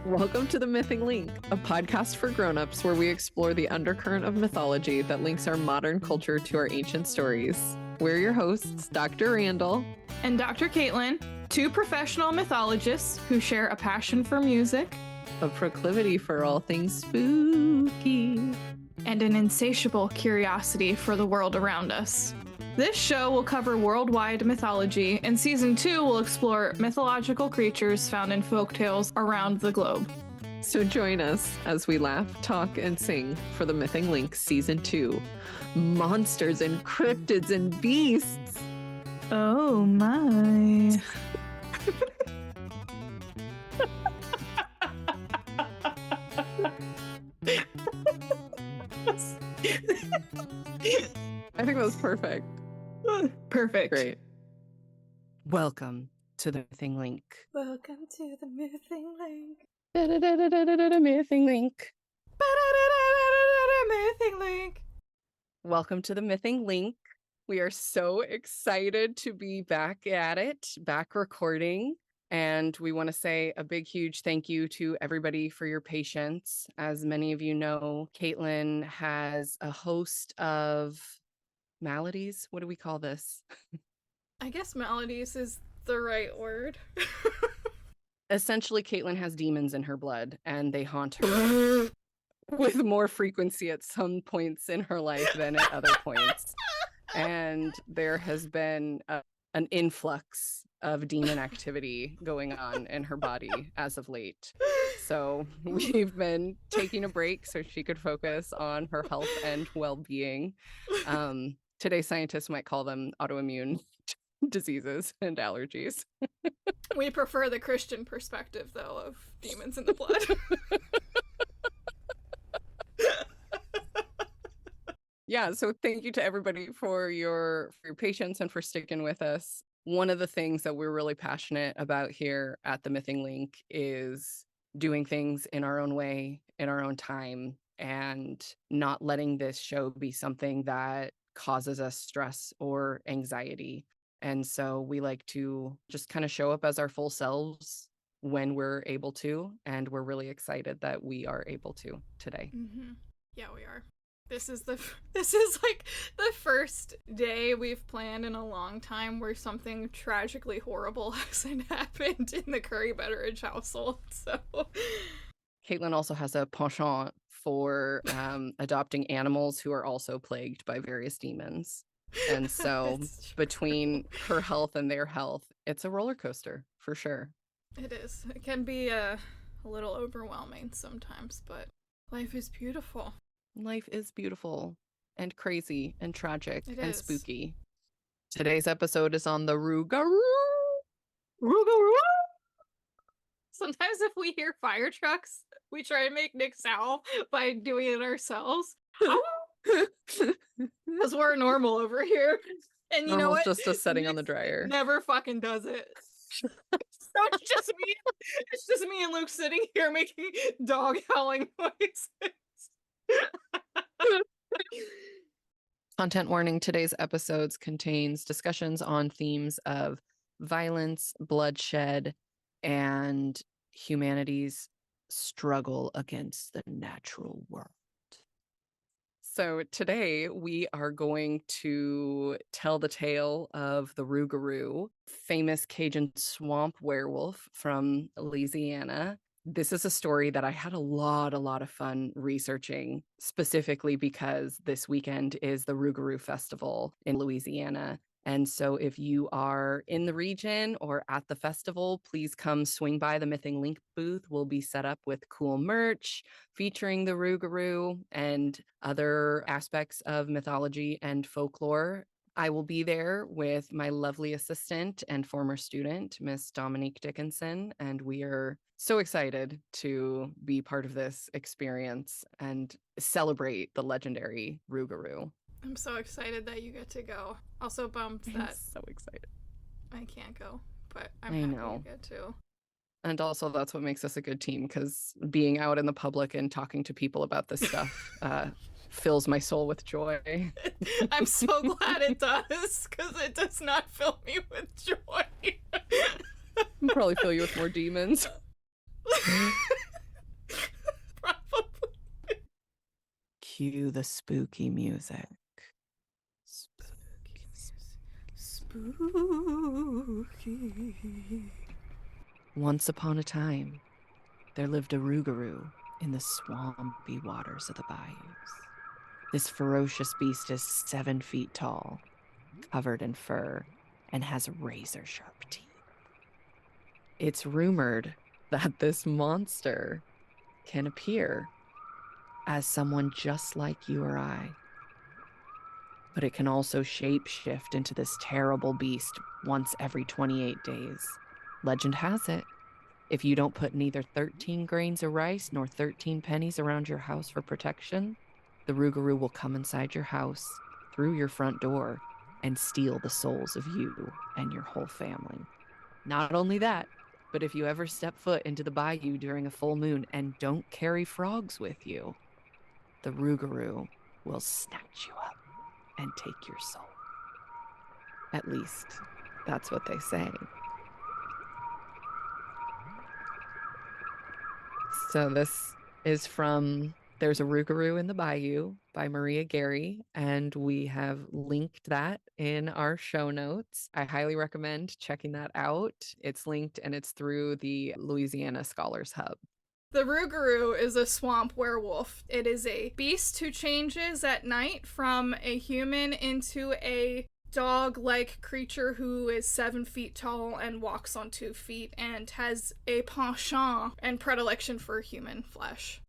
Welcome to The Mything Link, a podcast for grown-ups where we explore the undercurrent of mythology that links our modern culture to our ancient stories. We're your hosts, Dr. Randall and Dr. Caitlin, two professional mythologists who share a passion for music, a proclivity for all things spooky, and an insatiable curiosity for the world around us. This show will cover worldwide mythology, and Season 2 will explore mythological creatures found in folktales around the globe. So join us as we laugh, talk, and sing for The Mything Link Season 2. Monsters and cryptids and beasts! Oh my. I think that was perfect. Perfect. Great. Welcome to The Mything Link. Welcome to the Mything Link. Mything Link. Mything Link. Welcome to The Mything Link. We are so excited to be back at it, back recording. And we want to say a big, huge thank you to everybody for your patience. As many of you know, Caitlin has a host of maladies. What do we call this? I guess maladies is the right word. Essentially, Caitlin has demons in her blood, and they haunt her with more frequency at some points in her life than at other points. And there has been an influx of demon activity going on in her body as of late. So we've been taking a break so she could focus on her health and well-being. Today, scientists might call them autoimmune diseases and allergies. We prefer the Christian perspective, though, of demons in the blood. Yeah, so thank you to everybody for your patience and for sticking with us. One of the things that we're really passionate about here at The Mything Link is doing things in our own way, in our own time, and not letting this show be something that causes us stress or anxiety. And so we like to just kind of show up as our full selves when we're able to, and we're really excited that we are able to today. Mm-hmm. Yeah, we are. This is like the first day we've planned in a long time where something tragically horrible hasn't happened in the Curry Betteridge household. So Caitlin also has a penchant for adopting animals who are also plagued by various demons. And so between her health and their health, it's a roller coaster for sure. It is. It can be a little overwhelming sometimes, but life is beautiful. Life is beautiful and crazy and tragic and is. spooky. Today's episode is on the Rougarou. Rougarou. Sometimes if we hear fire trucks, we try to make Nick Sowell by doing it ourselves. Because we're normal over here. And you know what? Just a setting on the dryer. Never fucking does it. So it's just me and Luke sitting here making dog howling noises. Content warning: today's episodes contains discussions on themes of violence, bloodshed, and humanity's struggle against the natural world. So today we are going to tell the tale of the Rougarou, famous Cajun Swamp Werewolf from Louisiana. This is a story that I had a lot of fun researching, specifically because this weekend is the Rougarou Festival in Louisiana. And so if you are in the region or at the festival, please come swing by the Mything Link booth. We'll be set up with cool merch featuring the Rougarou and other aspects of mythology and folklore. I will be there with my lovely assistant and former student, Miss Dominique Dickinson, and we are so excited to be part of this experience and celebrate the legendary Rougarou. I'm so excited that you get to go. Also bummed that so excited I can't go, but I'm happy you get to. And also that's what makes us a good team, because being out in the public and talking to people about this stuff fills my soul with joy. I'm so glad it does, because it does not fill me with joy. Probably fill you with more demons. Cue the spooky music. Spooky. Once upon a time, there lived a Rougarou in the swampy waters of the bayous. This ferocious beast is 7 feet tall, covered in fur, and has razor-sharp teeth. It's rumored that this monster can appear as someone just like you or I, but it can also shapeshift into this terrible beast once every 28 days. Legend has it, if you don't put neither 13 grains of rice nor 13 pennies around your house for protection, the Rougarou will come inside your house, through your front door, and steal the souls of you and your whole family. Not only that, but if you ever step foot into the bayou during a full moon and don't carry frogs with you, the Rougarou will snatch you up and take your soul. At least, that's what they say. So this is from There's a Rougarou in the Bayou by Maria Gary, and we have linked that in our show notes. I highly recommend checking that out. It's linked and it's through the Louisiana Scholars Hub. The Rougarou is a swamp werewolf. It is a beast who changes at night from a human into a dog-like creature who is 7 feet tall and walks on 2 feet and has a penchant and predilection for human flesh.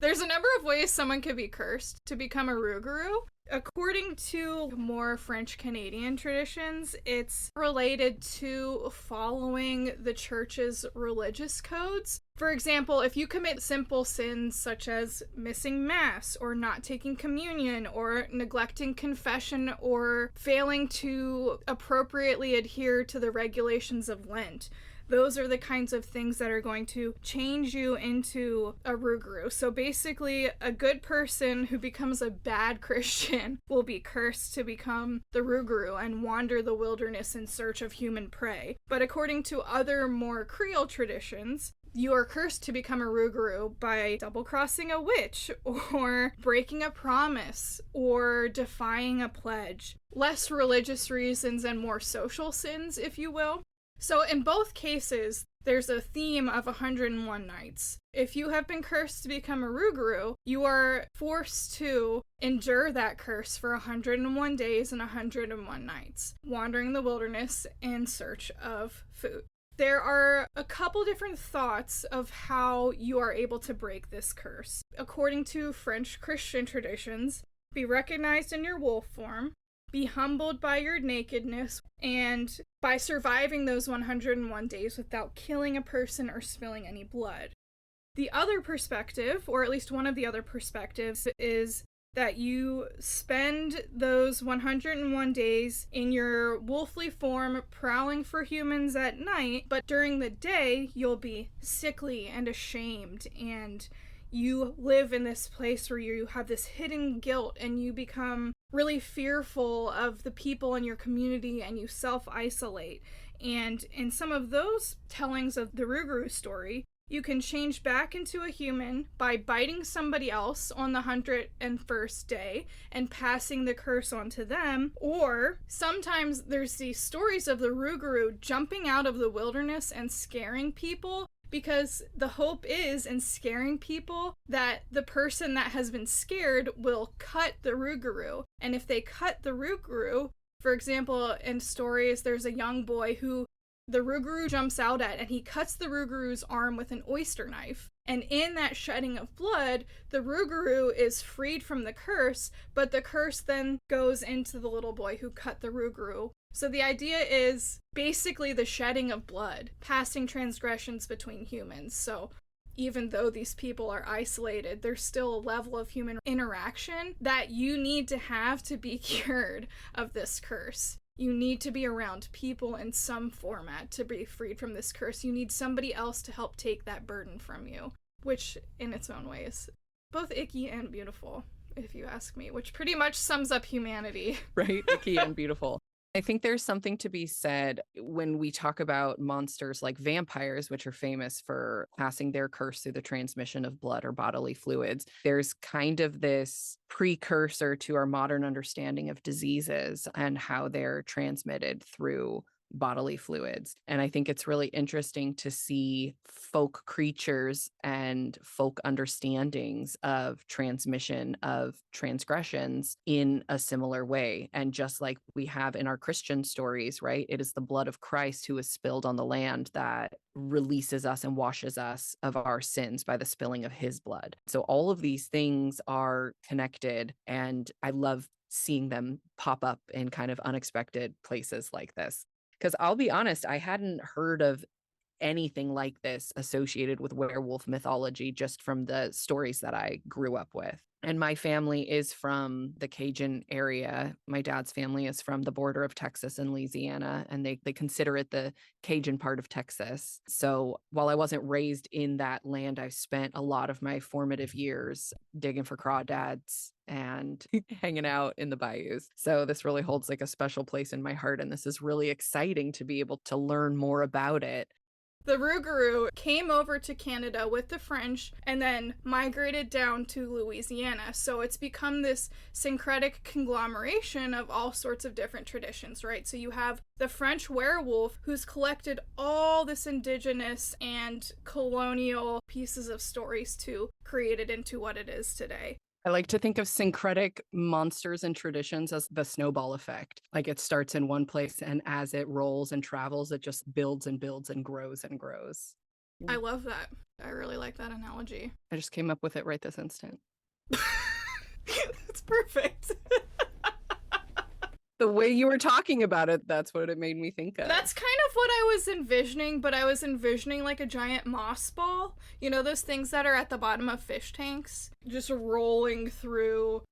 There's a number of ways someone could be cursed to become a Rougarou. According to more French-Canadian traditions, it's related to following the church's religious codes. For example, if you commit simple sins such as missing Mass, or not taking communion, or neglecting confession, or failing to appropriately adhere to the regulations of Lent, those are the kinds of things that are going to change you into a Rougarou. So basically, a good person who becomes a bad Christian will be cursed to become the Rougarou and wander the wilderness in search of human prey. But according to other more Creole traditions, you are cursed to become a Rougarou by double-crossing a witch, or breaking a promise, or defying a pledge. Less religious reasons and more social sins, if you will. So in both cases, there's a theme of 101 nights. If you have been cursed to become a Rougarou, you are forced to endure that curse for 101 days and 101 nights, wandering the wilderness in search of food. There are a couple different thoughts of how you are able to break this curse. According to French Christian traditions, be recognized in your wolf form, be humbled by your nakedness, and by surviving those 101 days without killing a person or spilling any blood. The other perspective, or at least one of the other perspectives, is that you spend those 101 days in your wolfly form prowling for humans at night, but during the day you'll be sickly and ashamed, and you live in this place where you have this hidden guilt and you become really fearful of the people in your community and you self-isolate. And in some of those tellings of the Rougarou story, you can change back into a human by biting somebody else on the 101st day and passing the curse on to them. Or sometimes there's these stories of the Rougarou jumping out of the wilderness and scaring people, because the hope is in scaring people that the person that has been scared will cut the Rougarou. And if they cut the Rougarou, for example, in stories, there's a young boy who the Rougarou jumps out at, and he cuts the Rougarou's arm with an oyster knife. And in that shedding of blood, the Rougarou is freed from the curse, but the curse then goes into the little boy who cut the Rougarou. So the idea is basically the shedding of blood, passing transgressions between humans. So even though these people are isolated, there's still a level of human interaction that you need to have to be cured of this curse. You need to be around people in some format to be freed from this curse. You need somebody else to help take that burden from you, which in its own way is both icky and beautiful, if you ask me, which pretty much sums up humanity. Right? Icky and beautiful. I think there's something to be said when we talk about monsters like vampires, which are famous for passing their curse through the transmission of blood or bodily fluids. There's kind of this precursor to our modern understanding of diseases and how they're transmitted through bodily fluids. And I think it's really interesting to see folk creatures and folk understandings of transmission of transgressions in a similar way. And just like we have in our Christian stories, right? It is the blood of Christ who is spilled on the land that releases us and washes us of our sins by the spilling of his blood. So all of these things are connected, and I love seeing them pop up in kind of unexpected places like this. Because I'll be honest, I hadn't heard of anything like this associated with werewolf mythology just from the stories that I grew up with. And my family is from the Cajun area. My dad's family is from the border of Texas and Louisiana, and they consider it the Cajun part of Texas. So while I wasn't raised in that land, I spent a lot of my formative years digging for crawdads and hanging out in the bayous. So this really holds like a special place in my heart. And this is really exciting to be able to learn more about it. The Rougarou came over to Canada with the French and then migrated down to Louisiana. So it's become this syncretic conglomeration of all sorts of different traditions, right? So you have the French werewolf who's collected all this indigenous and colonial pieces of stories to create it into what it is today. I like to think of syncretic monsters and traditions as the snowball effect. Like it starts in one place, and as it rolls and travels, it just builds and builds and grows and grows. I love that. I really like that analogy. I just came up with it right this instant. It's perfect. The way you were talking about it, that's what it made me think of. That's kind of what I was envisioning, but I was envisioning like a giant moss ball. You know, those things that are at the bottom of fish tanks, just rolling through.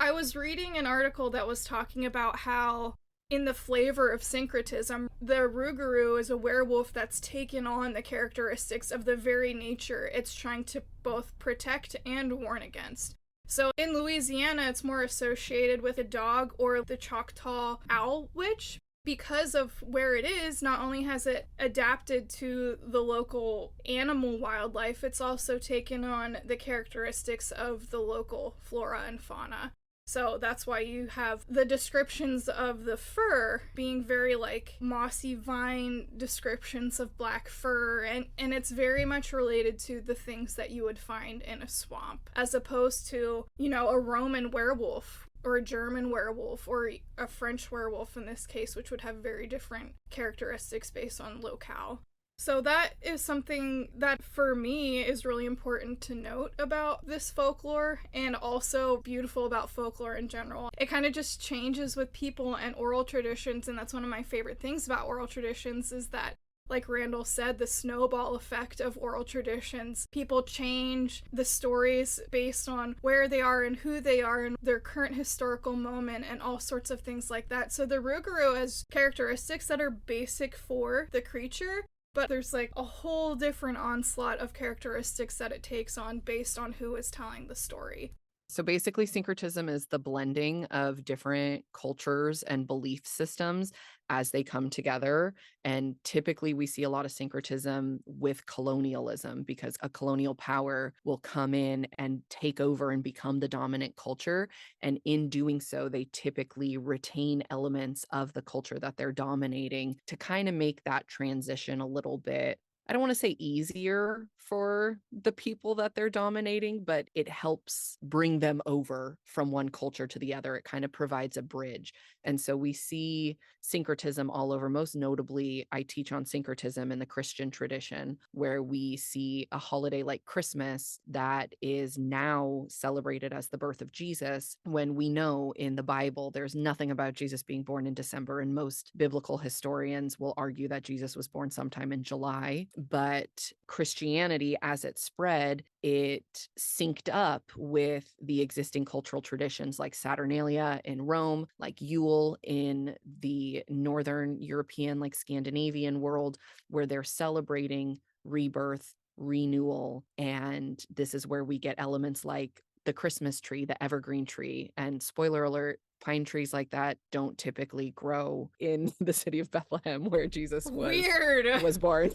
I was reading an article that was talking about how in the flavor of syncretism, the Rougarou is a werewolf that's taken on the characteristics of the very nature it's trying to both protect and warn against. So in Louisiana, it's more associated with a dog or the Choctaw owl witch. Because of where it is, not only has it adapted to the local animal wildlife, it's also taken on the characteristics of the local flora and fauna. So that's why you have the descriptions of the fur being very like mossy vine descriptions of black fur, and it's very much related to the things that you would find in a swamp, as opposed to, you know, a Roman werewolf or a German werewolf or a French werewolf in this case, which would have very different characteristics based on locale. So that is something that for me is really important to note about this folklore, and also beautiful about folklore in general. It kind of just changes with people and oral traditions, and that's one of my favorite things about oral traditions is that, like Randall said, the snowball effect of oral traditions. People change the stories based on where they are and who they are and their current historical moment and all sorts of things like that. So the Rougarou has characteristics that are basic for the creature, but there's like a whole different onslaught of characteristics that it takes on based on who is telling the story. So basically, syncretism is the blending of different cultures and belief systems as they come together. And typically we see a lot of syncretism with colonialism, because a colonial power will come in and take over and become the dominant culture. And in doing so, they typically retain elements of the culture that they're dominating to kind of make that transition a little bit, I don't want to say easier for the people that they're dominating, but it helps bring them over from one culture to the other. It kind of provides a bridge. And so we see syncretism all over. Most notably, I teach on syncretism in the Christian tradition, where we see a holiday like Christmas that is now celebrated as the birth of Jesus, when we know in the Bible there's nothing about Jesus being born in December, and most biblical historians will argue that Jesus was born sometime in July. But Christianity, as it spread, it synced up with the existing cultural traditions like Saturnalia in Rome, like Yule in the Northern European, like Scandinavian world, where they're celebrating rebirth, renewal. And this is where we get elements like the Christmas tree, the evergreen tree. And spoiler alert, pine trees like that don't typically grow in the city of Bethlehem where Jesus was born.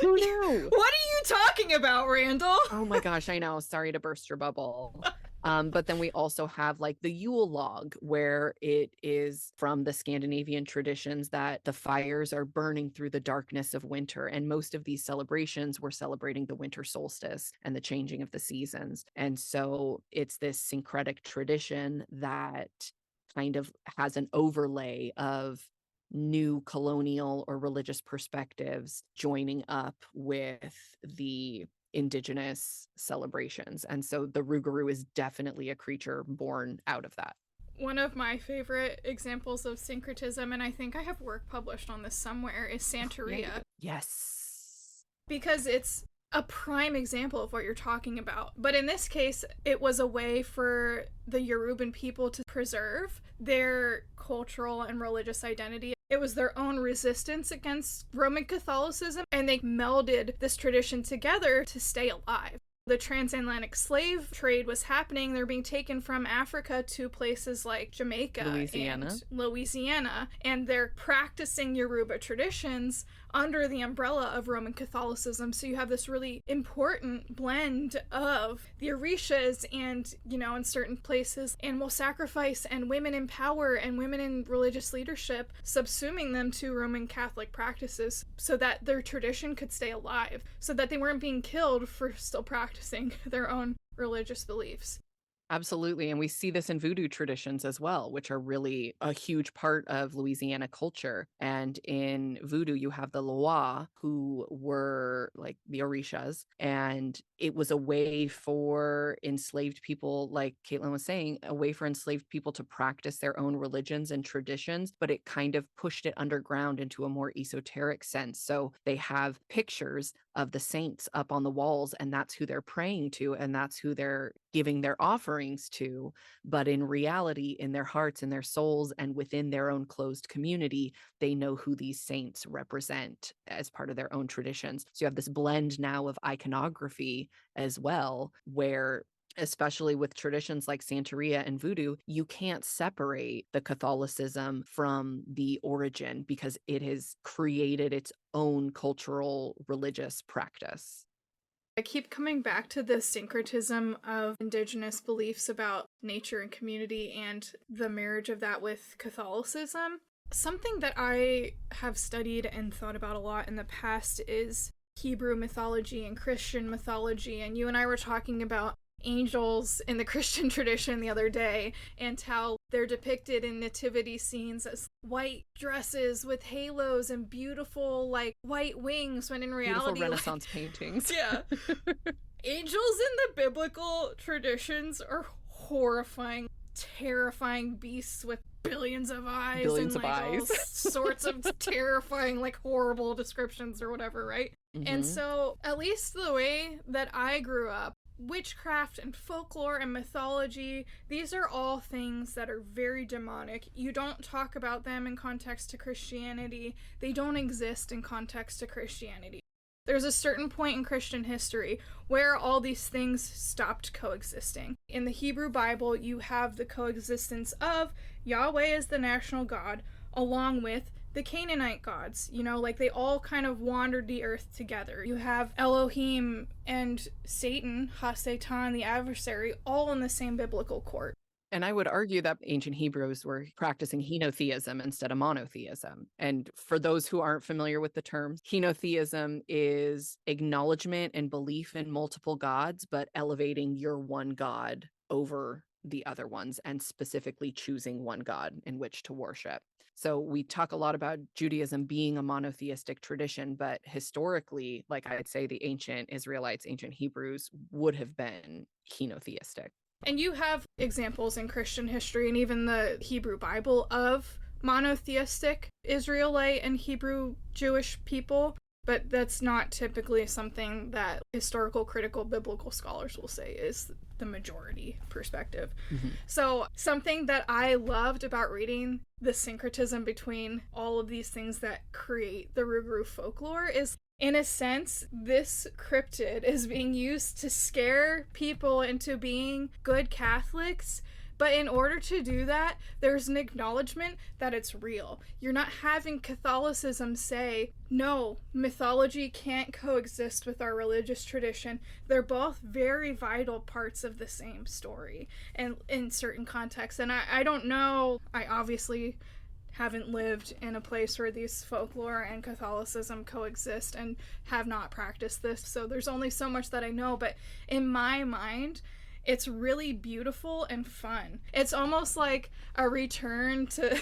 Who knew? What are you talking about, Randall? Oh my gosh, I know. Sorry to burst your bubble. But then we also have like the Yule log, where it is from the Scandinavian traditions that the fires are burning through the darkness of winter. And most of these celebrations were celebrating the winter solstice and the changing of the seasons. And so it's this syncretic tradition that kind of has an overlay of new colonial or religious perspectives joining up with the Indigenous celebrations. And so the Rougarou is definitely a creature born out of that. One of my favorite examples of syncretism, and I think I have work published on this somewhere, is Santeria. Yes. Because it's a prime example of what you're talking about. But in this case, it was a way for the Yoruban people to preserve their cultural and religious identity. It was their own resistance against Roman Catholicism, and they melded this tradition together to stay alive. The transatlantic slave trade was happening. They're being taken from Africa to places like Jamaica and Louisiana, and they're practicing Yoruba traditions under the umbrella of Roman Catholicism. So you have this really important blend of the Orishas and, in certain places, animal sacrifice and women in power and women in religious leadership, subsuming them to Roman Catholic practices so that their tradition could stay alive, so that they weren't being killed for still practicing their own religious beliefs. Absolutely. And we see this in voodoo traditions as well, which are really a huge part of Louisiana culture. And in voodoo, you have the Loa, who were like the Orishas. And it was a way for enslaved people, like Caitlin was saying, a way for enslaved people to practice their own religions and traditions, but it kind of pushed it underground into a more esoteric sense. So they have pictures of the saints up on the walls, and that's who they're praying to, and that's who they're giving their offerings to. But in reality, in their hearts and their souls and within their own closed community, they know who these saints represent as part of their own traditions. So you have this blend now of iconography as well, where especially with traditions like Santeria and voodoo, you can't separate the Catholicism from the origin because it has created its own cultural religious practice. I keep coming back to the syncretism of Indigenous beliefs about nature and community and the marriage of that with Catholicism. Something that I have studied and thought about a lot in the past is Hebrew mythology and Christian mythology, and you and I were talking about angels in the Christian tradition the other day and how they're depicted in nativity scenes as white dresses with halos and beautiful like white wings, when in reality beautiful Renaissance paintings. Yeah. Angels in the biblical traditions are horrifying, terrifying beasts with billions of eyes all sorts of terrifying, like horrible descriptions or whatever, right? Mm-hmm. And so at least the way that I grew up, witchcraft and folklore and mythology, these are all things that are very demonic. You don't talk about them in context to Christianity. They don't exist in context to Christianity. There's a certain point in Christian history where all these things stopped coexisting. In the Hebrew Bible, you have the coexistence of Yahweh as the national god, along with the Canaanite gods, like they all kind of wandered the earth together. You have Elohim and Satan, Ha-Satan, the adversary, all in the same biblical court. And I would argue that ancient Hebrews were practicing henotheism instead of monotheism. And for those who aren't familiar with the term, henotheism is acknowledgement and belief in multiple gods, but elevating your one god over the other ones and specifically choosing one god in which to worship. So we talk a lot about Judaism being a monotheistic tradition, but historically, like I'd say the ancient Israelites, ancient Hebrews would have been henotheistic. And you have examples in Christian history and even the Hebrew Bible of monotheistic Israelite and Hebrew Jewish people. But that's not typically something that historical critical biblical scholars will say is the majority perspective. Mm-hmm. So something that I loved about reading the syncretism between all of these things that create the Rougarou folklore is, in a sense, this cryptid is being used to scare people into being good Catholics. But in order to do that, there's an acknowledgement that it's real. You're not having Catholicism say, no, mythology can't coexist with our religious tradition. They're both very vital parts of the same story, and in certain contexts. And I don't know, I obviously haven't lived in a place where these folklore and Catholicism coexist and have not practiced this, so there's only so much that I know, but in my mind, it's really beautiful and fun. It's almost like a return to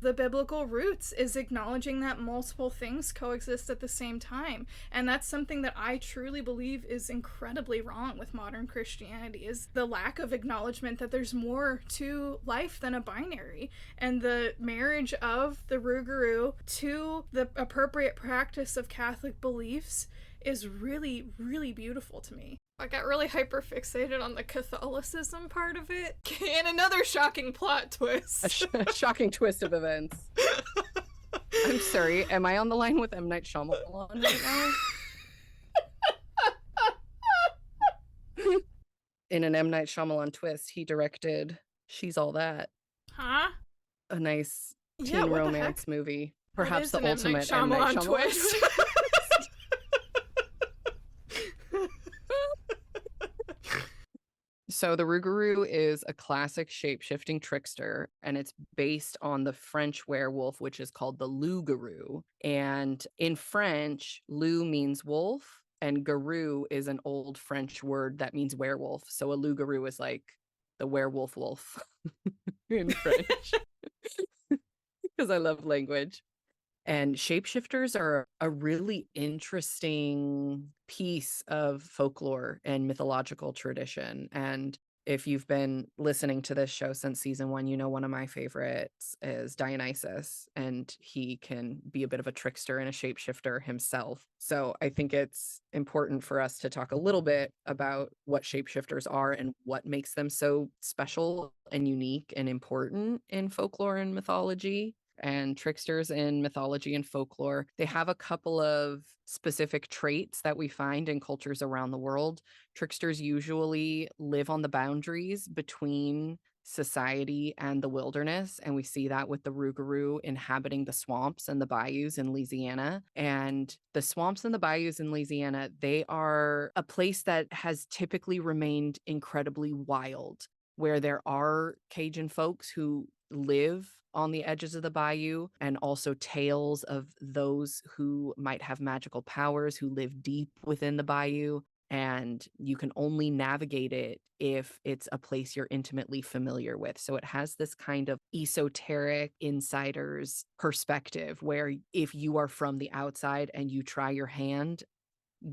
the biblical roots, is acknowledging that multiple things coexist at the same time. And that's something that I truly believe is incredibly wrong with modern Christianity, is the lack of acknowledgement that there's more to life than a binary. And the marriage of the Rougarou to the appropriate practice of Catholic beliefs is really, really beautiful to me. I got really hyper fixated on the Catholicism part of it. And another shocking plot twist. A shocking twist of events. I'm sorry, am I on the line with M. Night Shyamalan right now? In an M. Night Shyamalan twist, he directed She's All That. Huh? A nice teen romance movie. Perhaps the ultimate M. Night Shyamalan twist. So the Rougarou is a classic shape-shifting trickster, and it's based on the French werewolf, which is called the Loup-Garou. And in French, loup means wolf, and garou is an old French word that means werewolf. So a Loup-Garou is like the werewolf wolf in French. Because I love language. And shapeshifters are a really interesting piece of folklore and mythological tradition. And if you've been listening to this show since season 1, you know one of my favorites is Dionysus, and he can be a bit of a trickster and a shapeshifter himself. So I think it's important for us to talk a little bit about what shapeshifters are and what makes them so special and unique and important in folklore and mythology. And tricksters in mythology and folklore, they have a couple of specific traits that we find in cultures around the world. Tricksters usually live on the boundaries between society and the wilderness, and we see that with the Rougarou inhabiting the swamps and the bayous in Louisiana. And the swamps and the bayous in Louisiana, they are a place that has typically remained incredibly wild, where there are Cajun folks who live on the edges of the bayou, and also tales of those who might have magical powers who live deep within the bayou. And you can only navigate it if it's a place you're intimately familiar with. So it has this kind of esoteric insider's perspective, where if you are from the outside and you try your hand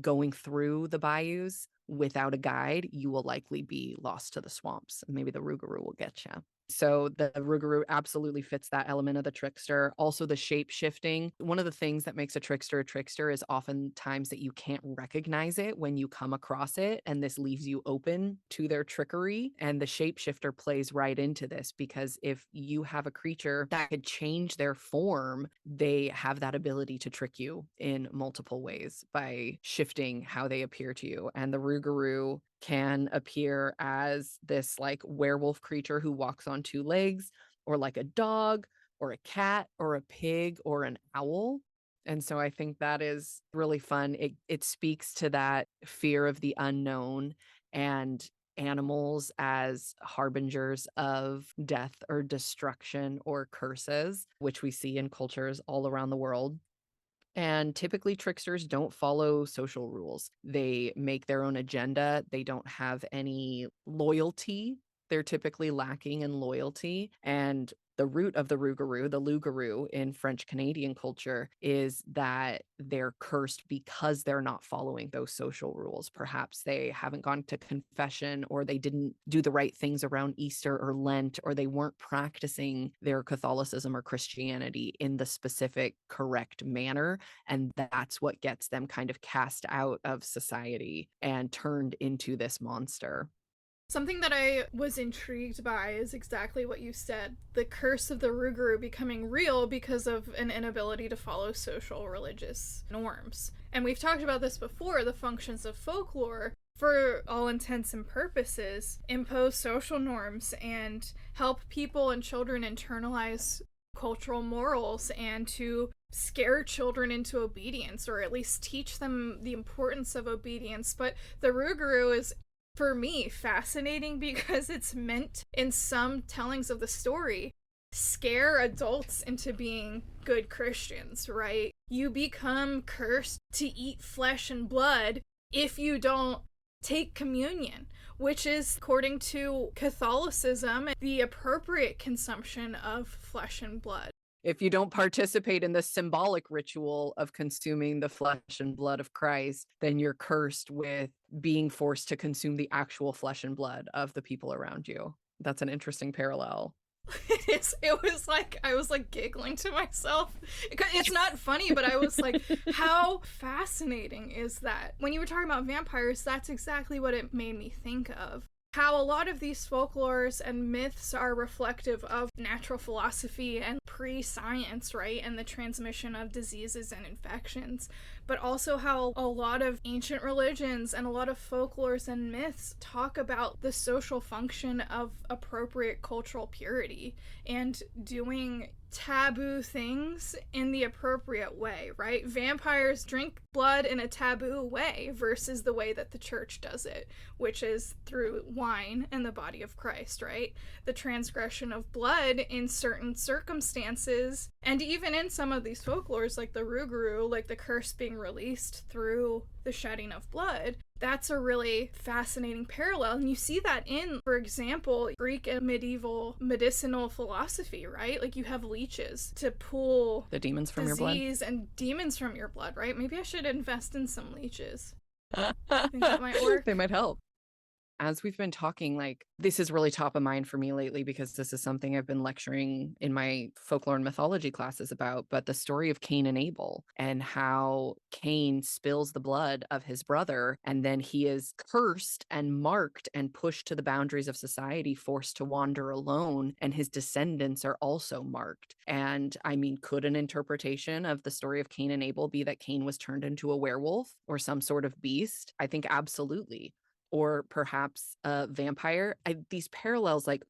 going through the bayous without a guide, you will likely be lost to the swamps. Maybe the Rougarou will get you. So the Rougarou absolutely fits that element of the trickster. Also the shape shifting. One of the things that makes a trickster is oftentimes that you can't recognize it when you come across it. And this leaves you open to their trickery. And the shapeshifter plays right into this, because if you have a creature that could change their form, they have that ability to trick you in multiple ways by shifting how they appear to you. And the Rougarou can appear as this like werewolf creature who walks on 2 legs, or like a dog or a cat or a pig or an owl. And so I think that is really fun. It speaks to that fear of the unknown and animals as harbingers of death or destruction or curses, which we see in cultures all around the world. And typically tricksters don't follow social rules. They make their own agenda. They don't have any loyalty. They're typically lacking in loyalty. And the root of the Rougarou, the Loup-Garou in French Canadian culture, is that they're cursed because they're not following those social rules. Perhaps they haven't gone to confession, or they didn't do the right things around Easter or Lent, or they weren't practicing their Catholicism or Christianity in the specific correct manner. And that's what gets them kind of cast out of society and turned into this monster. Something that I was intrigued by is exactly what you said. The curse of the Rougarou becoming real because of an inability to follow social religious norms. And we've talked about this before, the functions of folklore, for all intents and purposes, impose social norms and help people and children internalize cultural morals and to scare children into obedience, or at least teach them the importance of obedience. But the Rougarou is, for me, fascinating because it's meant, in some tellings of the story, scare adults into being good Christians, right? You become cursed to eat flesh and blood if you don't take communion, which is, according to Catholicism, the appropriate consumption of flesh and blood. If you don't participate in the symbolic ritual of consuming the flesh and blood of Christ, then you're cursed with being forced to consume the actual flesh and blood of the people around you. That's an interesting parallel. It was like, I was like giggling to myself. It's not funny, but I was like, how fascinating is that? When you were talking about vampires, that's exactly what it made me think of. How a lot of these folklores and myths are reflective of natural philosophy and pre-science, right? And the transmission of diseases and infections. But also how a lot of ancient religions and a lot of folklores and myths talk about the social function of appropriate cultural purity and doing taboo things in the appropriate way, right? Vampires drink blood in a taboo way versus the way that the church does it, which is through wine and the body of Christ, right? The transgression of blood in certain circumstances, and even in some of these folklores like the Rougarou, like the curse being released through the shedding of blood. That's a really fascinating parallel. And you see that in, for example, Greek and medieval medicinal philosophy, right? Like you have leeches to pull the demons from your blood. Disease and demons from your blood, right? Maybe I should invest in some leeches. I think that might work. They might help. As we've been talking, like, this is really top of mind for me lately because this is something I've been lecturing in my folklore and mythology classes about, but the story of Cain and Abel and how Cain spills the blood of his brother, and then he is cursed and marked and pushed to the boundaries of society, forced to wander alone, and his descendants are also marked. And I mean, could an interpretation of the story of Cain and Abel be that Cain was turned into a werewolf or some sort of beast? I think absolutely. Or perhaps a vampire. These parallels, like,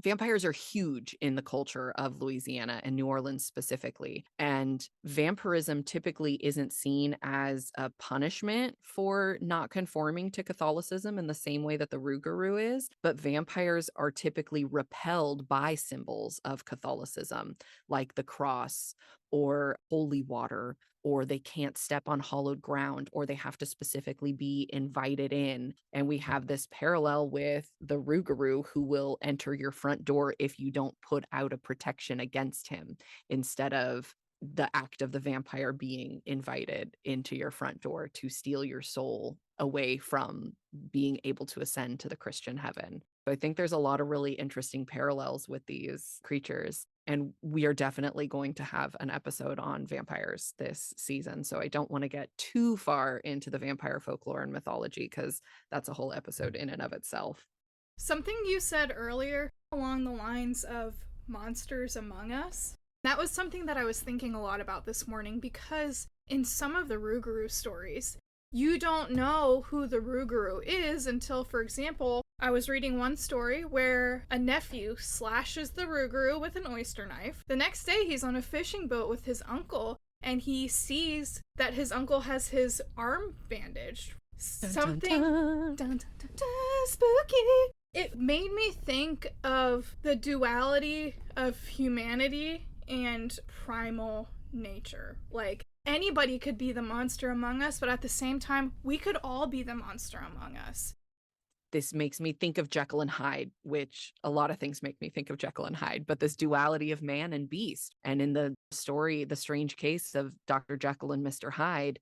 vampires are huge in the culture of Louisiana and New Orleans specifically. And vampirism typically isn't seen as a punishment for not conforming to Catholicism in the same way that the Rougarou is, but vampires are typically repelled by symbols of Catholicism, like the cross or holy water, or they can't step on hollowed ground, or they have to specifically be invited in. And we have this parallel with the Rougarou, who will enter your front door if you don't put out a protection against him, instead of the act of the vampire being invited into your front door to steal your soul away from being able to ascend to the Christian heaven. So I think there's a lot of really interesting parallels with these creatures. And we are definitely going to have an episode on vampires this season. So I don't want to get too far into the vampire folklore and mythology because that's a whole episode in and of itself. Something you said earlier along the lines of monsters among us, that was something that I was thinking a lot about this morning, because in some of the Rougarou stories, you don't know who the Rougarou is until, for example, I was reading one story where a nephew slashes the Rougarou with an oyster knife. The next day, he's on a fishing boat with his uncle, and he sees that his uncle has his arm bandaged. Something dun, dun, dun, spooky. It made me think of the duality of humanity and primal nature. Like, anybody could be the monster among us, but at the same time, we could all be the monster among us. this makes me think of Jekyll and Hyde, which a lot of things make me think of Jekyll and Hyde, but this duality of man and beast. And in the story, The Strange Case of Dr. Jekyll and Mr. Hyde,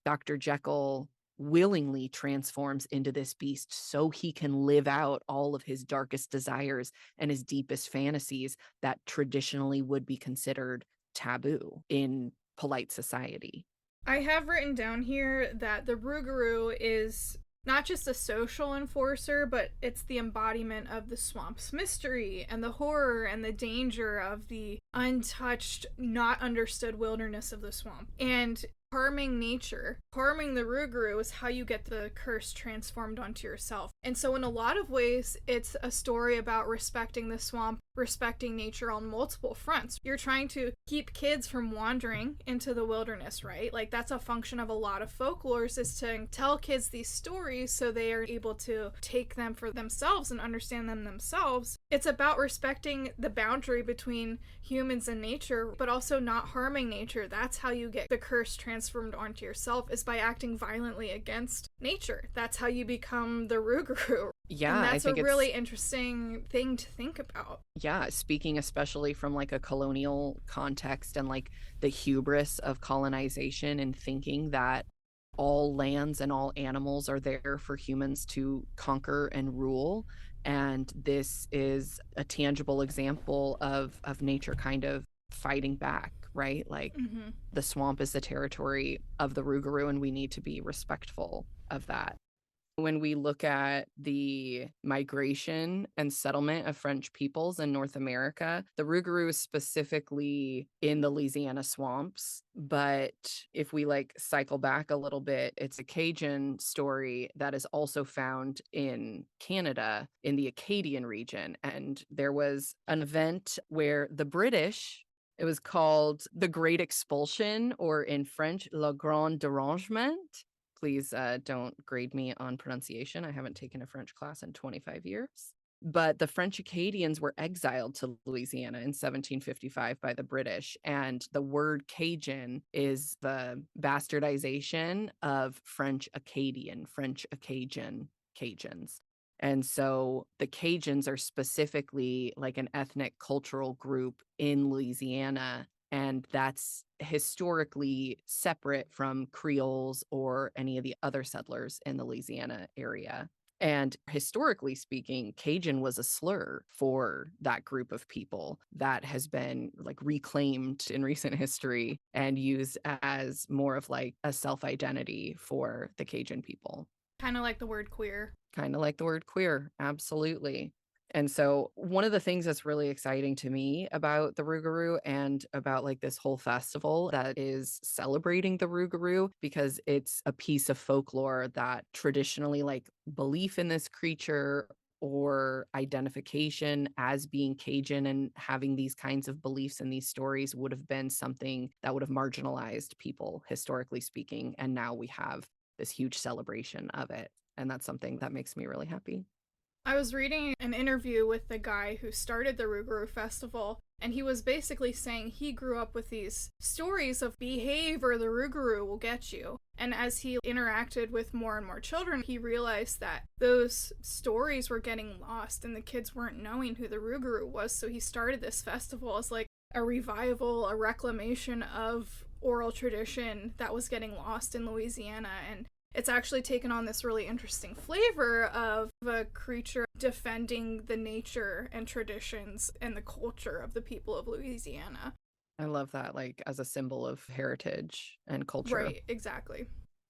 Dr. Jekyll willingly transforms into this beast so he can live out all of his darkest desires and his deepest fantasies that traditionally would be considered taboo in polite society. I have written down here that the Rougarou is not just a social enforcer, but it's the embodiment of the swamp's mystery and the horror and the danger of the untouched, not understood wilderness of the swamp. And harming nature, harming the Rougarou is how you get the curse transformed onto yourself. And so in a lot of ways, it's a story about respecting the swamp, respecting nature on multiple fronts. You're trying to keep kids from wandering into the wilderness, right? Like that's a function of a lot of folklores, is to tell kids these stories so they are able to take them for themselves and understand them themselves. It's about respecting the boundary between humans and nature, but also not harming nature. That's how you get the curse transformed onto yourself, is by acting violently against nature. That's how you become the Rougarou. Yeah, and I that's think a really interesting thing to think about. Yeah, speaking especially from like a colonial context and like the hubris of colonization and thinking that all lands and all animals are there for humans to conquer and rule. And this is a tangible example of nature kind of fighting back, right? Like the swamp is the territory of the Rougarou, and we need to be respectful of that. When we look at the migration and settlement of French peoples in North America, the Rougarou is specifically in the Louisiana swamps. But if we like cycle back a little bit, it's a Cajun story that is also found in Canada in the Acadian region. And there was an event where the British, it was called the Great Expulsion, or in French, Le Grand Dérangement. Please don't grade me on pronunciation. I haven't taken a French class in 25 years. But the French Acadians were exiled to Louisiana in 1755 by the British. And the word Cajun is the bastardization of French Acadian, French Acadian, Cajuns. And so the Cajuns are specifically like an ethnic cultural group in Louisiana. And that's historically separate from Creoles or any of the other settlers in the Louisiana area. And historically speaking, Cajun was a slur for that group of people that has been like reclaimed in recent history and used as more of like a self-identity for the Cajun people. Kind of like the word queer. Kind of like the word queer, absolutely. And so one of the things that's really exciting to me about the Rougarou and about like this whole festival that is celebrating the Rougarou, because it's a piece of folklore that traditionally like belief in this creature or identification as being Cajun and having these kinds of beliefs in these stories would have been something that would have marginalized people, historically speaking. And now we have this huge celebration of it. And that's something that makes me really happy. I was reading an interview with the guy who started the Rougarou Festival, and he was basically saying he grew up with these stories of behave or the Rougarou will get you. And as he interacted with more and more children, he realized that those stories were getting lost and the kids weren't knowing who the Rougarou was. So he started this festival as like a revival, a reclamation of oral tradition that was getting lost in Louisiana. And it's actually taken on this really interesting flavor of a creature defending the nature and traditions and the culture of the people of Louisiana. I love that, like as a symbol of heritage and culture. Right, exactly.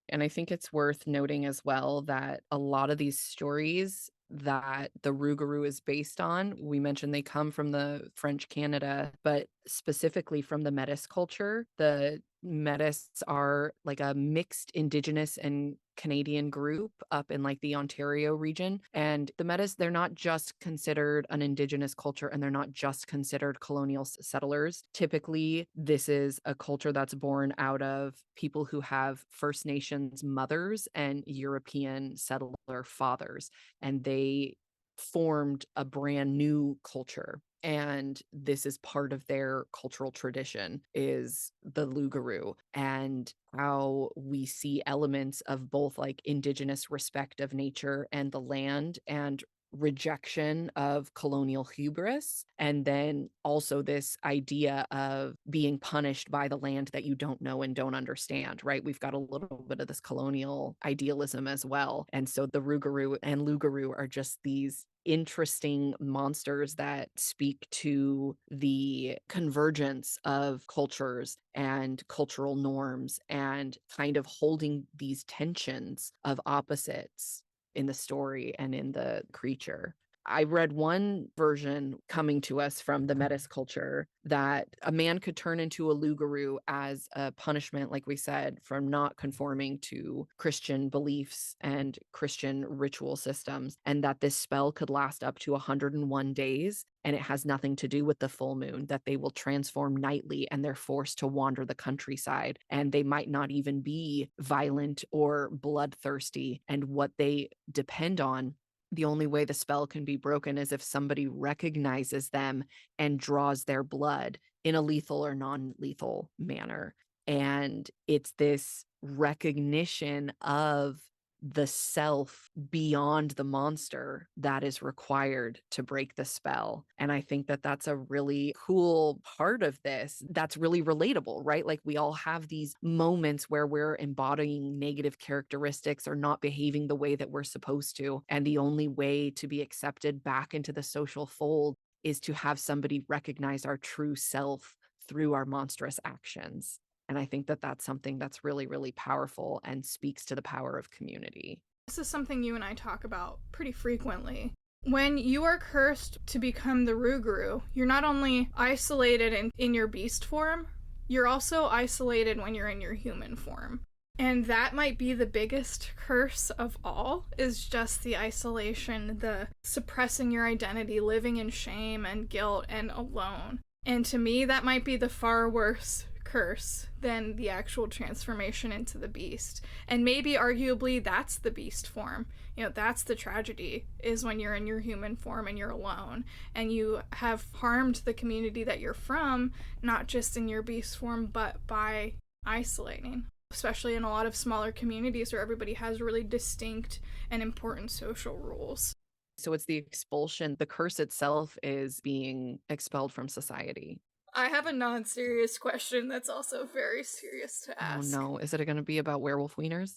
And I think it's worth noting as well that a lot of these stories that the Rougarou is based on, we mentioned they come from the French Canada, but specifically from the Metis culture. The Metis are like a mixed Indigenous and Canadian group up in like the Ontario region. And the Metis, they're not just considered an Indigenous culture and they're not just considered colonial settlers. Typically, this is a culture that's born out of people who have First Nations mothers and European settler fathers. And they formed a brand new culture And this is part of their cultural tradition, is the Loup-Garou, and how we see elements of both like indigenous respect of nature and the land, and rejection of colonial hubris, and then also this idea of being punished by the land that you don't know and don't understand, right? We've got a little bit of this colonial idealism as well. And so the Rougarou and Loup-Garou are just these interesting monsters that speak to the convergence of cultures and cultural norms, and kind of holding these tensions of opposites in the story and in the creature. I read one version coming to us from the Metis culture that a man could turn into a Loup-Garou as a punishment, like we said, from not conforming to Christian beliefs and Christian ritual systems, and that this spell could last up to 101 days. And it has nothing to do with the full moon, that they will transform nightly and they're forced to wander the countryside, and they might not even be violent or bloodthirsty. And what they depend on, the only way the spell can be broken is if somebody recognizes them and draws their blood in a lethal or non-lethal manner. And it's this recognition of the self beyond the monster that is required to break the spell. And I think that that's a really cool part of this that's really relatable, right? Like we all have these moments where we're embodying negative characteristics or not behaving the way that we're supposed to. And the only way to be accepted back into the social fold is to have somebody recognize our true self through our monstrous actions. And I think that that's something that's really, really powerful and speaks to the power of community. This is something you and I talk about pretty frequently. When you are cursed to become the Rougarou, you're not only isolated in your beast form, you're also isolated when you're in your human form. And that might be the biggest curse of all, is just the isolation, the suppressing your identity, living in shame and guilt and alone. And to me, that might be the far worse curse than the actual transformation into the beast. And maybe arguably that's the beast form. You know, that's the tragedy, is when you're in your human form and you're alone and you have harmed the community that you're from, not just in your beast form, but by isolating, especially in a lot of smaller communities where everybody has really distinct and important social rules. So it's the expulsion. The curse itself is being expelled from society. I have a non-serious question that's also very serious to ask. Oh no, is it going to be about werewolf wieners?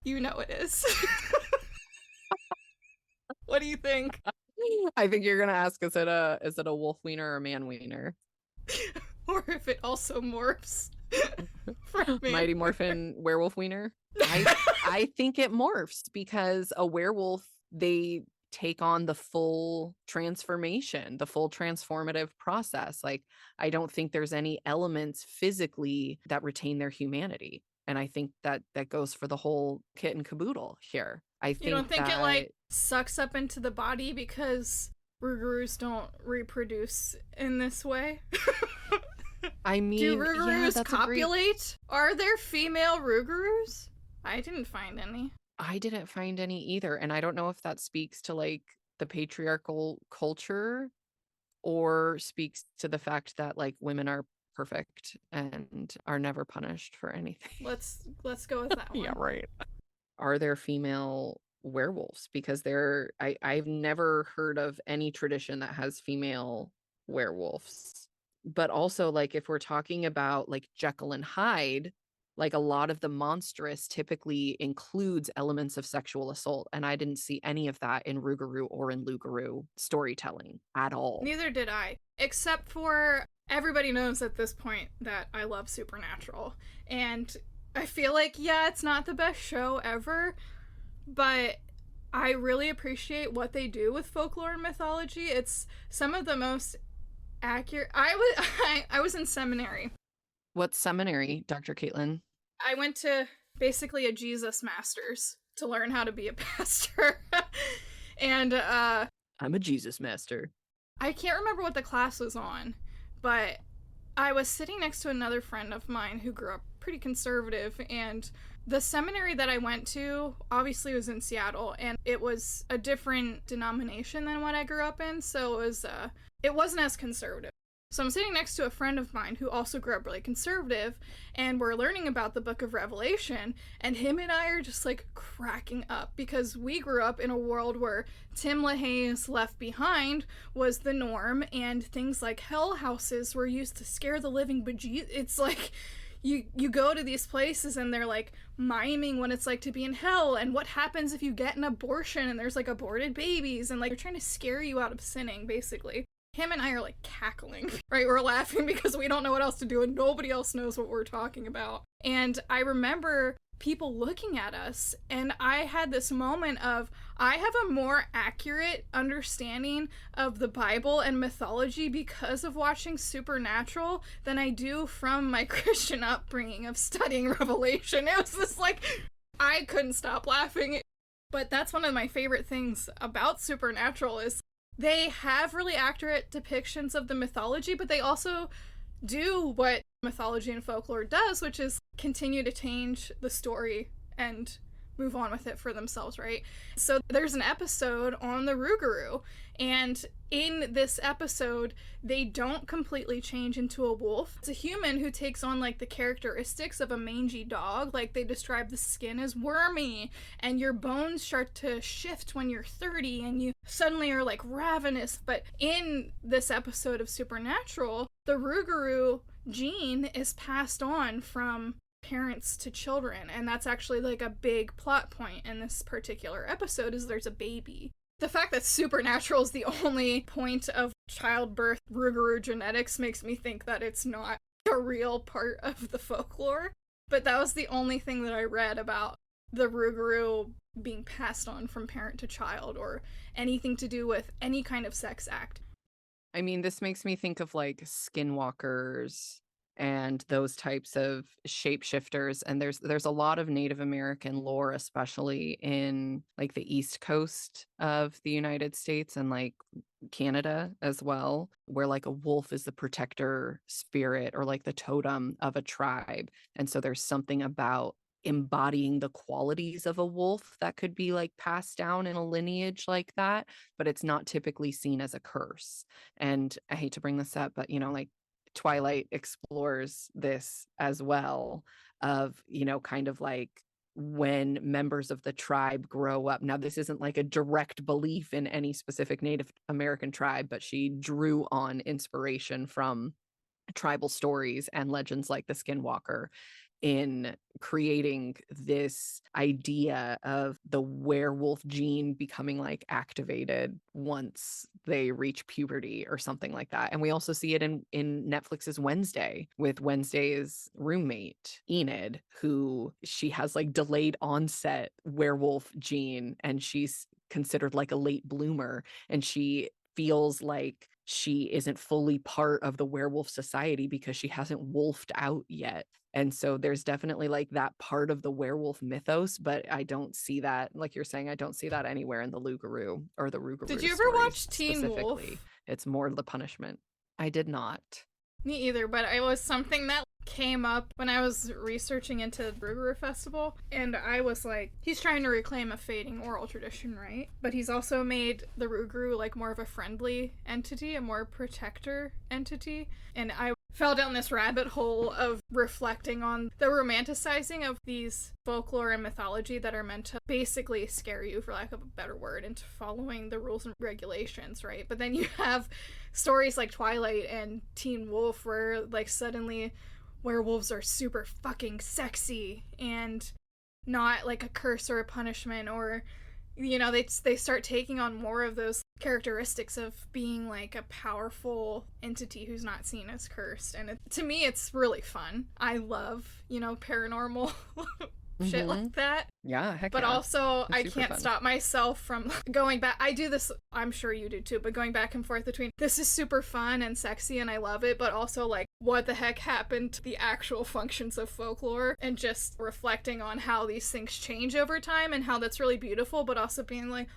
You know it is. What do you think? I think you're going to ask, is it a wolf wiener or a man wiener? Or if it also morphs. Mighty Morphin werewolf wiener? I think it morphs, because a werewolf, they take on the full transformation, the full transformative process. Like, I don't think there's any elements physically that retain their humanity. And I think that goes for the whole kit and caboodle here. I think you don't think it like sucks up into the body because Rougarous don't reproduce in this way? I mean, do Rougarous copulate? Are there female Rougarous? I didn't find any. I didn't find any either. And I don't know if that speaks to like the patriarchal culture or speaks to the fact that like women are perfect and are never punished for anything. Let's go with that one. Yeah, right. Are there female werewolves? Because I've never heard of any tradition that has female werewolves. But also, like, if we're talking about like Jekyll and Hyde, like a lot of the monstrous typically includes elements of sexual assault. And I didn't see any of that in Rougarou or in Loup-Garou storytelling at all. Neither did I. Except for everybody knows at this point that I love Supernatural. And I feel like, yeah, it's not the best show ever, but I really appreciate what they do with folklore and mythology. It's some of the most accurate. I was in seminary. What seminary, Dr. Caitlin? I went to basically a Jesus Masters to learn how to be a pastor. And I'm a Jesus master. I can't remember what the class was on, but I was sitting next to another friend of mine who grew up pretty conservative, and The seminary that I went to obviously was in Seattle, and it was a different denomination than what I grew up in, so it wasn't as conservative. So I'm sitting next to a friend of mine who also grew up really conservative, and we're learning about the book of Revelation, and him and I are just like cracking up because we grew up in a world where Tim LaHaye's Left Behind was the norm, and things like hell houses were used to scare the living bejesus. It's like you go to these places and they're like miming what it's like to be in hell and what happens if you get an abortion and there's like aborted babies, and like they're trying to scare you out of sinning, basically. Him and I are like cackling, right? We're laughing because we don't know what else to do and nobody else knows what we're talking about. And I remember people looking at us, and I had this moment of, I have a more accurate understanding of the Bible and mythology because of watching Supernatural than I do from my Christian upbringing of studying Revelation. It was just like, I couldn't stop laughing. But that's one of my favorite things about Supernatural is they have really accurate depictions of the mythology, but they also do what mythology and folklore does, which is continue to change the story and move on with it for themselves, right? So there's an episode on the Rougarou, and in this episode, they don't completely change into a wolf. It's a human who takes on like the characteristics of a mangy dog. Like they describe the skin as wormy, and your bones start to shift when you're 30, and you suddenly are like ravenous. But in this episode of Supernatural, the Rougarou gene is passed on from parents to children, and that's actually like a big plot point in this particular episode is there's a baby. The fact that Supernatural is the only point of childbirth Rougarou genetics makes me think that it's not a real part of the folklore, but that was the only thing that I read about the Rougarou being passed on from parent to child or anything to do with any kind of sex act. I mean, this makes me think of like skinwalkers and those types of shapeshifters, and there's a lot of Native American lore, especially in like the East Coast of the United States and like Canada as well, where like a wolf is the protector spirit or like the totem of a tribe. And so there's something about embodying the qualities of a wolf that could be like passed down in a lineage like that, but it's not typically seen as a curse. And I hate to bring this up, but like Twilight explores this as well, of kind of like when members of the tribe grow up. Now, this isn't like a direct belief in any specific Native American tribe, but she drew on inspiration from tribal stories and legends like the Skinwalker in creating this idea of the werewolf gene becoming like activated once they reach puberty or something like that. And we also see it in Netflix's Wednesday with Wednesday's roommate Enid, who she has like delayed onset werewolf gene, and she's considered like a late bloomer, and she feels like she isn't fully part of the werewolf society because she hasn't wolfed out yet. And so there's definitely like that part of the werewolf mythos, but I don't see that, like you're saying, I don't see that anywhere in the Loup-Garou or the Rougarou. Did you ever watch Teen Wolf? It's more the punishment. I did not. Me either, but it was something that came up when I was researching into the Rougarou Festival, and I was like, he's trying to reclaim a fading oral tradition, right? But he's also made the Rougarou like more of a friendly entity, a more protector entity, and I fell down this rabbit hole of reflecting on the romanticizing of these folklore and mythology that are meant to basically scare you, for lack of a better word, into following the rules and regulations, right? But then you have stories like Twilight and Teen Wolf where like suddenly werewolves are super fucking sexy and not like a curse or a punishment, or they start taking on more of those characteristics of being like a powerful entity who's not seen as cursed. And to me it's really fun. I love paranormal shit like that. Yeah, heck but yeah. Also It's I super can't fun. stop myself from going back. I do this, I'm sure you do too, but going back and forth between this is super fun and sexy and I love it, but also like what the heck happened to the actual functions of folklore, and just reflecting on how these things change over time and how that's really beautiful, but also being like,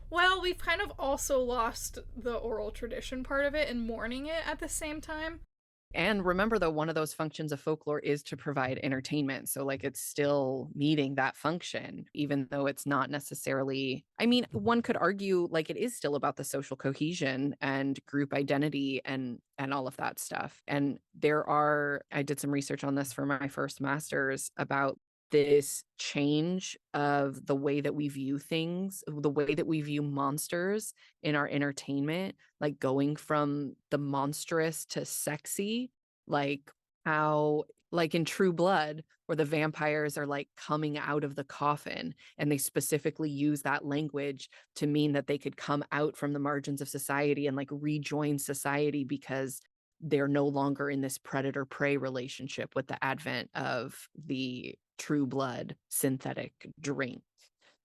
well, we've kind of also lost the oral tradition part of it and mourning it at the same time. And remember, though, one of those functions of folklore is to provide entertainment. So, like, it's still meeting that function, even though it's not necessarily, I mean, one could argue like it is still about the social cohesion and group identity and all of that stuff. And I did some research on this for my first master's about this change of the way that we view things, the way that we view monsters in our entertainment, like going from the monstrous to sexy, like how, like in True Blood, where the vampires are like coming out of the coffin, and they specifically use that language to mean that they could come out from the margins of society and like rejoin society because they're no longer in this predator-prey relationship with the advent of the True Blood synthetic drink,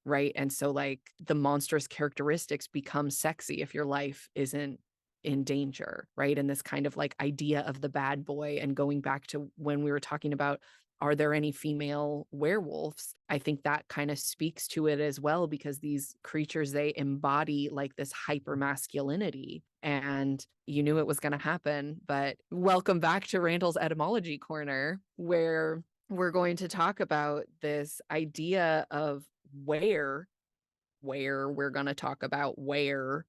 right? And so like the monstrous characteristics become sexy if your life isn't in danger, right? And this kind of like idea of the bad boy, and going back to when we were talking about, are there any female werewolves? I think that kind of speaks to it as well, because these creatures, they embody like this hyper masculinity, and you knew it was going to happen. But welcome back to Randall's Etymology Corner, where we're going to talk about this idea of where we're going to talk about where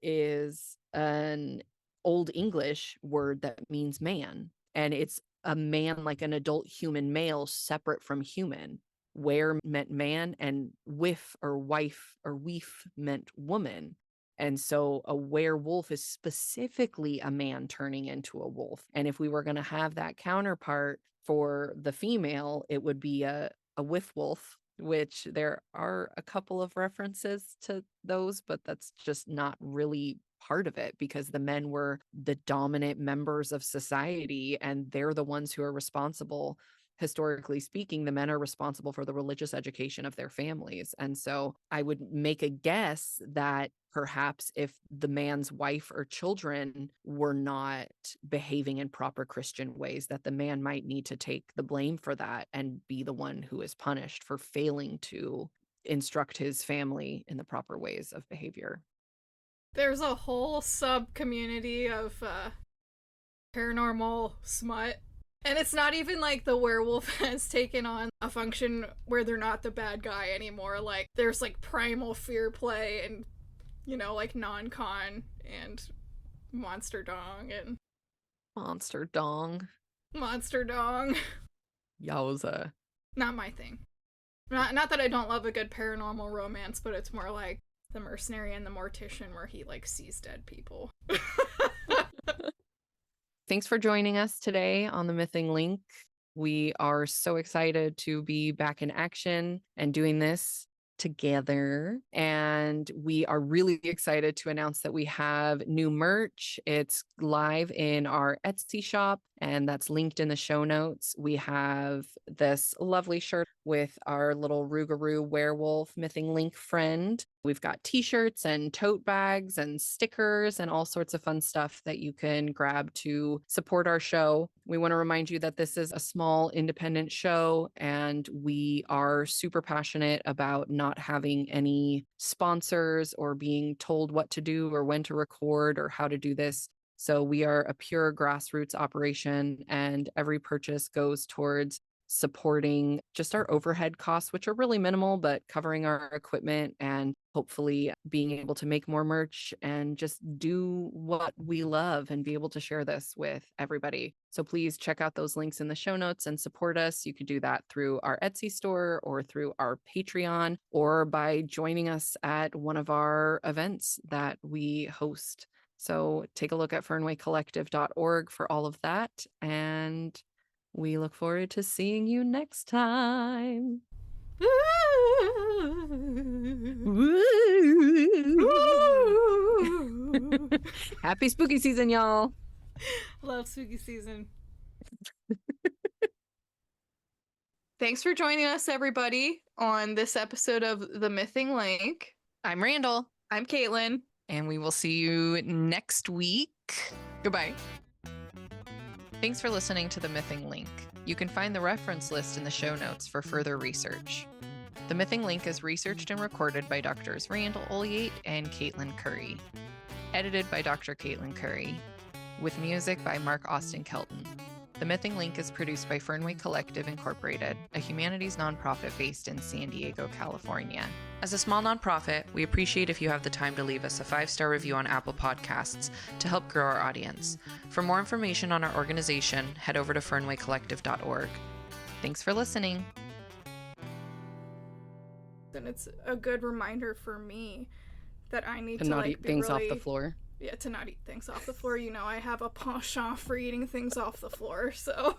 is an Old English word that means man, and it's a man, like an adult human male, separate from human. Where meant man, and whiff or wife or weef meant woman. And so a werewolf is specifically a man turning into a wolf. And if we were going to have that counterpart for the female, it would be a whiff wolf, which there are a couple of references to those, but that's just not really part of it, because the men were the dominant members of society, and they're the ones who are responsible. Historically speaking, the men are responsible for the religious education of their families. And so I would make a guess that perhaps if the man's wife or children were not behaving in proper Christian ways, that the man might need to take the blame for that and be the one who is punished for failing to instruct his family in the proper ways of behavior. There's a whole sub-community of paranormal smut. And it's not even like the werewolf has taken on a function where they're not the bad guy anymore. Like, there's like primal fear play and, you know, like non-con and monster dong and... Monster dong. Monster dong. Yowza. Not my thing. Not that I don't love a good paranormal romance, but it's more like The Mercenary and the Mortician, where he like sees dead people. Thanks for joining us today on the Mything Link. We are so excited to be back in action and doing this together. And we are really excited to announce that we have new merch. It's live in our Etsy shop, and that's linked in the show notes. We have this lovely shirt with our little Rougarou werewolf Mything Link friend. We've got t-shirts and tote bags and stickers and all sorts of fun stuff that you can grab to support our show. We want to remind you that this is a small independent show, and we are super passionate about not having any sponsors or being told what to do or when to record or how to do this. So we are a pure grassroots operation, and every purchase goes towards supporting just our overhead costs, which are really minimal, but covering our equipment and hopefully being able to make more merch and just do what we love and be able to share this with everybody. So please check out those links in the show notes and support us. You can do that through our Etsy store or through our Patreon, or by joining us at one of our events that we host. So take a look at fernwaycollective.org for all of that, and we look forward to seeing you next time. Happy spooky season, y'all. Love spooky season. Thanks for joining us, everybody, on this episode of The Mything Link. I'm Randall. I'm Caitlin. And we will see you next week. Goodbye. Thanks for listening to The Mything Link. You can find the reference list in the show notes for further research. The Mything Link is researched and recorded by Drs. Randall Olyate and Caitlin Curry. Edited by Dr. Caitlin Curry. with music by Mark Austin Kelton. The Mything Link is produced by Fernway Collective Incorporated, a humanities nonprofit based in San Diego, California. As a small nonprofit, we appreciate if you have the time to leave us a 5-star review on Apple Podcasts to help grow our audience. For more information on our organization, head over to fernwaycollective.org. Thanks for listening. And it's a good reminder for me that I need To to not like eat be things really, off the floor. Yeah, to not eat things off the floor. You know, I have a penchant for eating things off the floor, so